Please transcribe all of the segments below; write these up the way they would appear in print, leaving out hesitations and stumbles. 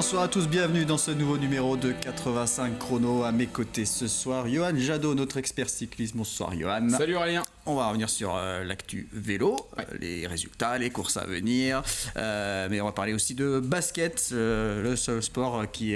Bonsoir à tous, bienvenue dans ce nouveau numéro de 85 chrono. À mes côtés ce soir, Johan Jadot, notre expert cyclisme. Bonsoir Johan. Salut Aurélien. On va revenir sur l'actu vélo, les résultats, les courses à venir, mais on va parler aussi de basket, le seul sport qui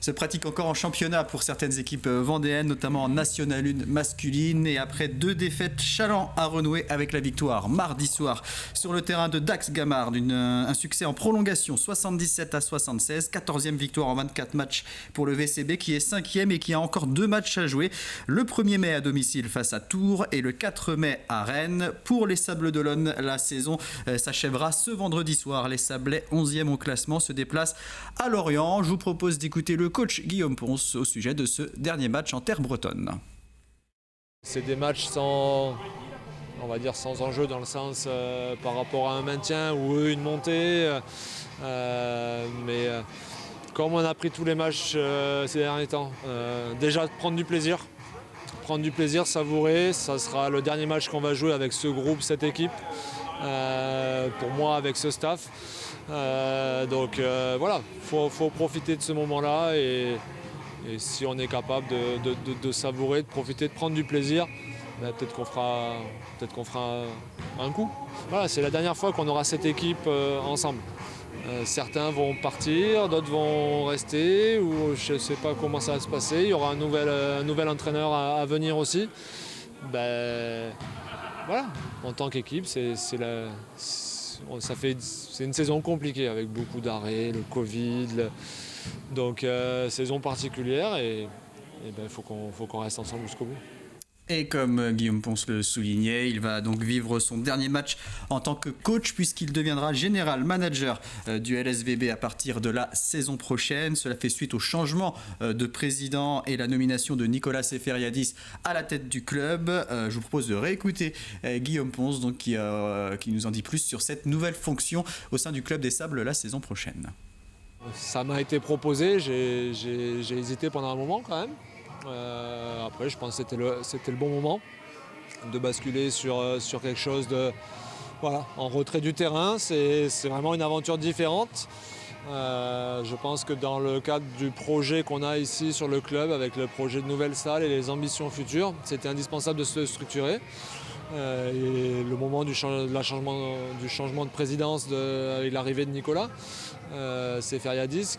se pratique encore en championnat pour certaines équipes vendéennes, notamment en National 1 masculine. Et après 2 défaites, Chaland a renoué avec la victoire mardi soir sur le terrain de Dax-Gamard, un succès en prolongation 77-76, 14e victoire en 24 matchs pour le VCB qui est 5e et qui a encore 2 matchs à jouer. Le 1er mai à domicile face à Tours et le 4 mai à Rennes. Pour les Sables d'Olonne, la saison s'achèvera ce vendredi soir. Les Sablais, 11e au classement, se déplacent à Lorient. Je vous propose d'écouter le coach Guillaume Ponce au sujet de ce dernier match en terre bretonne. C'est des matchs sans enjeu dans le sens par rapport à un maintien ou une montée. Mais comme on a pris tous les matchs ces derniers temps, déjà prendre du plaisir, savourer. Ça sera le dernier match qu'on va jouer avec ce groupe, cette équipe, pour moi avec ce staff. Donc voilà, faut profiter de ce moment-là et si on est capable de savourer, de profiter, de prendre du plaisir, peut-être qu'on fera un coup. Voilà, c'est la dernière fois qu'on aura cette équipe ensemble. Certains vont partir, d'autres vont rester, ou je ne sais pas comment ça va se passer. Il y aura un nouvel entraîneur à venir aussi. Voilà, en tant qu'équipe, c'est une saison compliquée avec beaucoup d'arrêts, le Covid, donc saison particulière et faut qu'on reste ensemble jusqu'au bout. Et comme Guillaume Ponce le soulignait, il va donc vivre son dernier match en tant que coach puisqu'il deviendra général manager du LSVB à partir de la saison prochaine. Cela fait suite au changement de président et la nomination de Nicolas Seferiadis à la tête du club. Je vous propose de réécouter Guillaume Ponce donc, qui nous en dit plus sur cette nouvelle fonction au sein du club des Sables la saison prochaine. Ça m'a été proposé, j'ai hésité pendant un moment quand même. Après, je pense que c'était le bon moment de basculer sur quelque chose en retrait du terrain. C'est vraiment une aventure différente. Je pense que dans le cadre du projet qu'on a ici sur le club, avec le projet de nouvelle salle et les ambitions futures, c'était indispensable de se structurer. Et le moment du changement de présidence avec l'arrivée de Nicolas Seferiadis,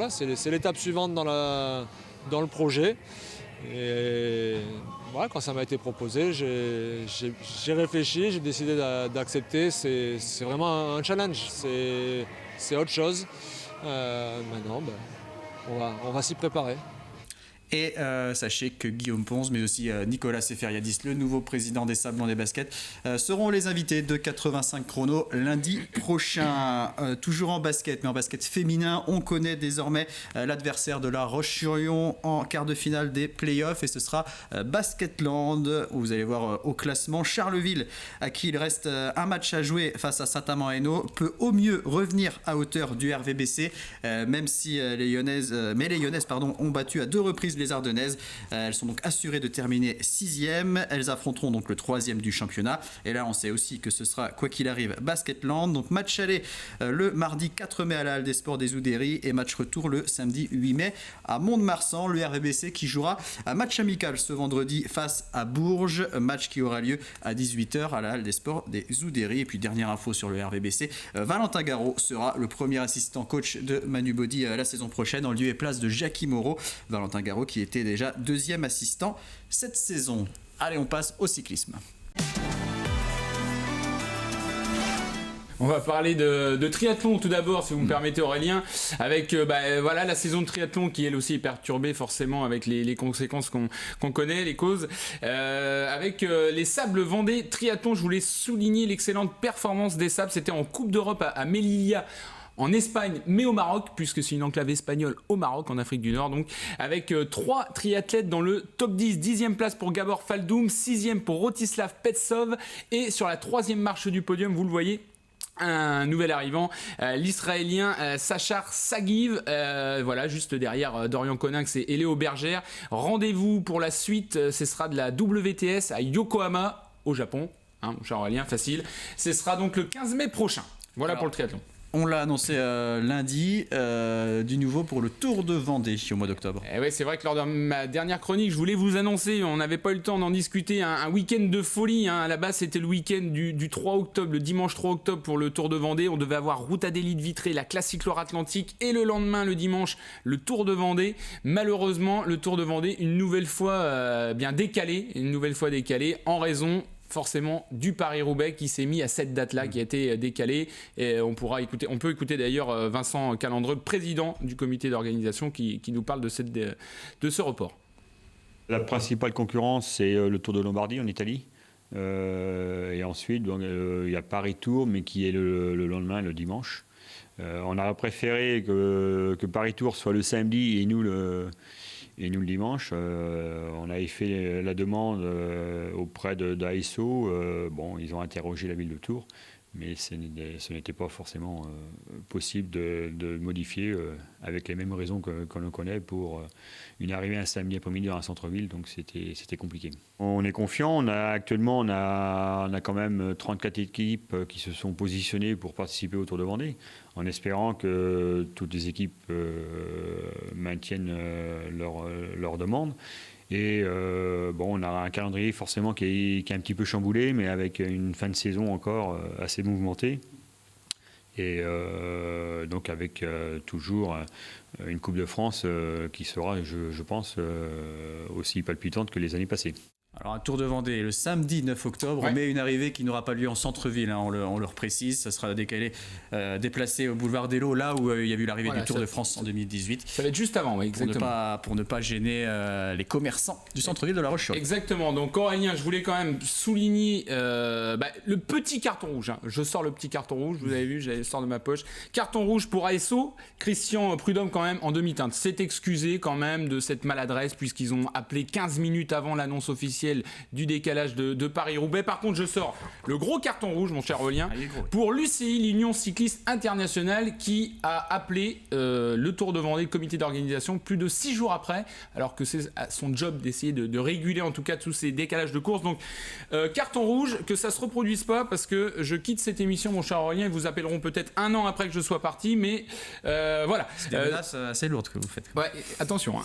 c'est l'étape suivante dans le projet. Et voilà, quand ça m'a été proposé, j'ai réfléchi, j'ai décidé d'accepter. C'est vraiment un challenge, c'est autre chose. Maintenant, on va s'y préparer. Et sachez que Guillaume Ponce, mais aussi Nicolas Seferiadis, le nouveau président des Sables des baskets, seront les invités de 85 chrono lundi prochain. Toujours en basket, mais en basket féminin, on connaît désormais l'adversaire de la Roche-sur-Yon en quart de finale des playoffs et ce sera Basketland. Vous allez voir au classement, Charleville, à qui il reste un match à jouer face à Saint-Amand-Hainaut, peut au mieux revenir à hauteur du RVBC, même si les Lyonnaises ont battu à 2 reprises les Ardennaises. Elles sont donc assurées de terminer 6e. Elles affronteront donc le 3e du championnat. Et là, on sait aussi que ce sera, quoi qu'il arrive, Basketland. Donc match aller le mardi 4 mai à la Halle des Sports des Oudéry et match retour le samedi 8 mai à Mont-de-Marsan. Le RVBC qui jouera un match amical ce vendredi face à Bourges. Match qui aura lieu à 18h à la Halle des Sports des Oudéry. Et puis dernière info sur le RVBC, Valentin Garot sera le premier assistant coach de Manu Body la saison prochaine en lieu et place de Jackie Moreau. Valentin Garot qui était déjà 2e assistant cette saison. Allez, on passe au cyclisme. On va parler de triathlon tout d'abord, si vous me permettez Aurélien, avec la saison de triathlon qui elle aussi est perturbée forcément avec les conséquences qu'on connaît, les causes. Avec les Sables Vendée Triathlon, je voulais souligner l'excellente performance des Sables, c'était en Coupe d'Europe à Melilla, en Espagne, mais au Maroc, puisque c'est une enclave espagnole au Maroc, en Afrique du Nord, donc, avec 3 triathlètes dans le top 10. 10e place pour Gabor Faldoum, 6e pour Rotislav Petsov, et sur la 3e marche du podium, vous le voyez, un nouvel arrivant, l'Israélien Sachar Sagiv, juste derrière Dorian Coninx et Léo Bergère. Rendez-vous pour la suite, ce sera de la WTS à Yokohama, au Japon, mon cher Aurélien, facile. Ce sera donc le 15 mai prochain. Voilà. Alors, pour le triathlon. on l'a annoncé lundi, du nouveau pour le Tour de Vendée au mois d'octobre. Et ouais, c'est vrai que lors de ma dernière chronique, je voulais vous annoncer, on n'avait pas eu le temps d'en discuter, un week-end de folie. À la base, c'était le week-end du 3 octobre, le dimanche 3 octobre pour le Tour de Vendée. On devait avoir Route Adélie de Vitré, la Classique Loire-Atlantique et le lendemain, le dimanche, le Tour de Vendée. Malheureusement, le Tour de Vendée, une nouvelle fois décalé en raison forcément du Paris-Roubaix qui s'est mis à cette date-là, qui a été décalée. Et on peut écouter d'ailleurs Vincent Calandreux, président du comité d'organisation, qui nous parle de ce report. La principale concurrence, c'est le Tour de Lombardie en Italie. Et ensuite, il y a Paris-Tour, mais qui est le lendemain, le dimanche. On aurait préféré que Paris-Tour soit le samedi et nous le dimanche. On avait fait la demande auprès d'ASO. Ils ont interrogé la ville de Tours, mais ce n'était pas forcément possible de modifier avec les mêmes raisons qu'on le connaît pour une arrivée un samedi après-midi dans un centre-ville, donc c'était compliqué. On est confiant, actuellement on a quand même 34 équipes qui se sont positionnées pour participer au Tour de Vendée, en espérant que toutes les équipes maintiennent leur demande. Et on a un calendrier forcément qui est un petit peu chamboulé, mais avec une fin de saison encore assez mouvementée. Et donc avec toujours une Coupe de France qui sera, je pense, aussi palpitante que les années passées. Alors un Tour de Vendée le samedi 9 octobre, Ouais. mais une arrivée qui n'aura pas lieu en centre-ville, on le reprécise, ça sera déplacé au boulevard des Lots, là où il y a eu l'arrivée du Tour de France en 2018. Ça va être juste avant, oui, exactement. Pour ne pas gêner les commerçants du centre-ville de La Roche-sur-Yon. Exactement. Donc Aurélien, je voulais quand même souligner le petit carton rouge. Je sors le petit carton rouge, vous avez vu, je sors de ma poche. Carton rouge pour ASO. Christian Prudhomme quand même en demi-teinte s'est excusé quand même de cette maladresse puisqu'ils ont appelé 15 minutes avant l'annonce officielle du décalage de Paris-Roubaix. Par contre, je sors le gros carton rouge, mon cher Aurélien, pour l'UCI, l'Union Cycliste Internationale, qui a appelé le Tour de Vendée, le comité d'organisation, plus de 6 jours après, alors que c'est son job d'essayer de réguler en tout cas tous ces décalages de course. Donc, carton rouge, que ça se reproduise pas, parce que je quitte cette émission, mon cher Aurélien, ils vous appelleront peut-être un an après que je sois parti, mais voilà. C'est des menaces assez lourdes que vous faites. Ouais, attention,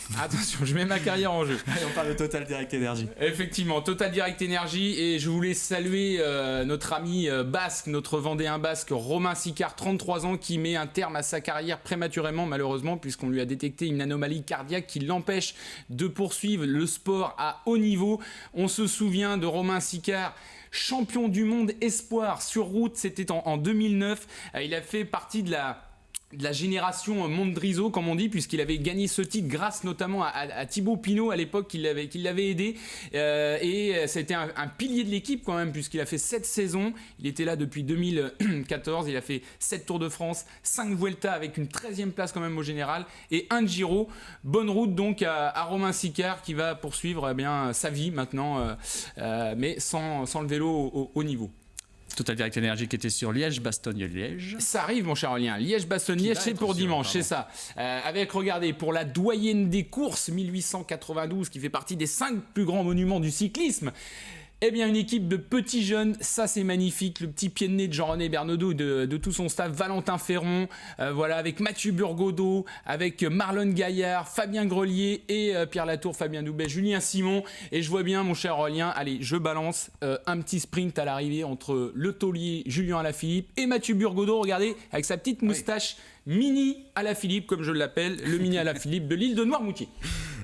je mets ma carrière en jeu. Allez, on parle de Total Direct Energy. Effectivement, Total Direct Energy, et je voulais saluer notre ami basque, notre Vendéen basque, Romain Sicard, 33 ans, qui met un terme à sa carrière prématurément, malheureusement, puisqu'on lui a détecté une anomalie cardiaque qui l'empêche de poursuivre le sport à haut niveau. On se souvient de Romain Sicard, champion du monde espoir sur route, c'était en 2009. Il a fait partie de la génération Mondrizo, comme on dit, puisqu'il avait gagné ce titre grâce notamment à Thibaut Pinot à l'époque qui l'avait aidé, et c'était un pilier de l'équipe quand même, puisqu'il a fait 7 saisons, il était là depuis 2014, il a fait 7 Tours de France, 5 Vuelta avec une 13e place quand même au général, et un Giro. Bonne route donc à Romain Sicard, qui va poursuivre sa vie maintenant, mais sans le vélo au haut niveau. Total Direct Energy qui était sur Liège-Bastogne-Liège. Ça arrive, mon cher Aurélien. Liège-Bastogne-Liège, c'est pour dimanche, c'est ça. Avec, regardez, pour la doyenne des courses, 1892, qui fait partie des 5 plus grands monuments du cyclisme. Eh bien, une équipe de petits jeunes, ça c'est magnifique. Le petit pied de nez de Jean-René Bernaudot, de tout son staff, Valentin Ferron, avec Mathieu Burgodeau, avec Marlon Gaillard, Fabien Grelier et Pierre Latour, Fabien Doubet, Julien Simon. Et je vois bien, mon cher Aurélien, allez, je balance un petit sprint à l'arrivée entre le taulier Julien Alaphilippe et Mathieu Burgodeau, regardez, avec sa petite moustache mini Alaphilippe, comme je l'appelle, le mini Alaphilippe de l'île de Noirmoutier.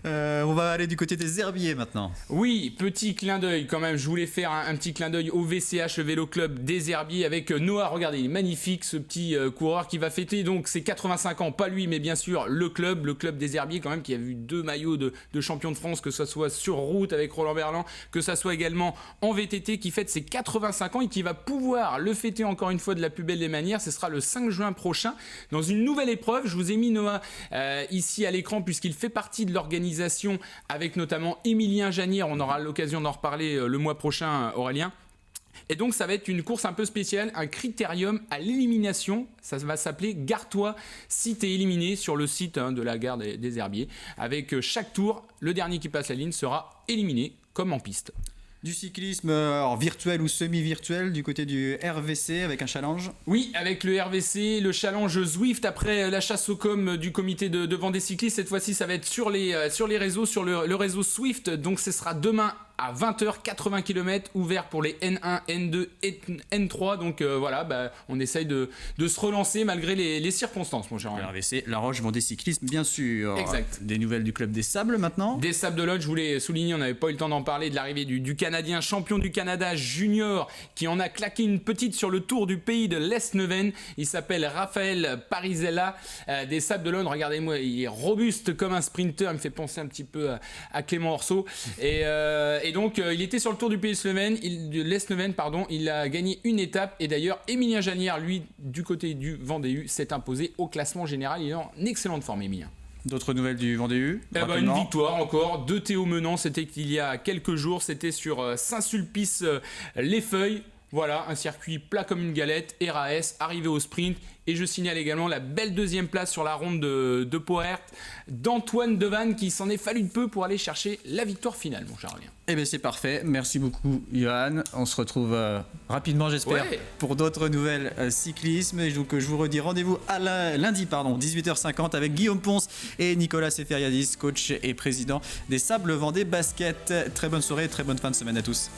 On va aller du côté des herbiers maintenant. Oui, petit clin d'œil quand même, je voulais faire un petit clin d'œil au VCH, le Vélo Club des Herbiers, avec Noah. Regardez, il est magnifique ce petit coureur qui va fêter donc ses 85 ans, pas lui mais bien sûr le club des Herbiers quand même, qui a vu 2 maillots de champion de France, que ce soit sur route avec Roland Berland, que ce soit également en VTT, qui fête ses 85 ans et qui va pouvoir le fêter encore une fois de la plus belle des manières. Ce sera le 5 juin prochain dans une nouvelle épreuve. Je vous ai mis Noah ici à l'écran puisqu'il fait partie de l'organisation avec notamment Émilien Janière. On aura l'occasion d'en reparler le mois prochain, Aurélien. Et donc ça va être une course un peu spéciale, un critérium à l'élimination. Ça va s'appeler Gare-toi si t'es éliminé, sur le site de la gare des Herbiers. Avec chaque tour, le dernier qui passe la ligne sera éliminé, comme en piste. Du cyclisme virtuel ou semi-virtuel du côté du RVC avec un challenge. Oui, avec le RVC, le challenge Zwift après la chasse au com du comité de Vendée Cycliste. Cette fois-ci, ça va être sur les réseaux, sur le réseau Zwift. Donc, ce sera demain à 20h, 80 km, ouvert pour les N1, N2 et N3. Donc on essaye de se relancer malgré les circonstances, mon cher. Le RVC, La Roche Vendée Cyclisme, bien sûr. Exact. Des nouvelles du club des Sables maintenant. Des Sables d'Olonne, je voulais souligner, on n'avait pas eu le temps d'en parler, de l'arrivée du Canadien champion du Canada junior qui en a claqué une petite sur le Tour du pays de l'Est-Neuven. Il s'appelle Raphaël Parisella des Sables d'Olonne. Regardez-moi, il est robuste comme un sprinter. Il me fait penser un petit peu à Clément Orso. Et donc, il était sur le Tour du pays de l'Est-Neuven, il a gagné une étape. Et d'ailleurs, Émilien Janière, lui, du côté du Vendée-U, s'est imposé au classement général. Il est en excellente forme, Émilien. D'autres nouvelles du Vendée-U? Une victoire encore de Théo Menant, c'était il y a quelques jours, c'était sur Saint-Sulpice-les-Feuilles. Voilà, un circuit plat comme une galette, RAS, arrivé au sprint. Et je signale également la belle deuxième place sur la ronde de Poert d'Antoine Devanne qui s'en est fallu de peu pour aller chercher la victoire finale, mon cher Julien. Eh bien c'est parfait, merci beaucoup Johan. On se retrouve rapidement j'espère pour d'autres nouvelles cyclisme. Et donc je vous redis rendez-vous à lundi 18h50 avec Guillaume Ponce et Nicolas Seferiadis, coach et président des Sables Vendée Basket. Très bonne soirée, très bonne fin de semaine à tous.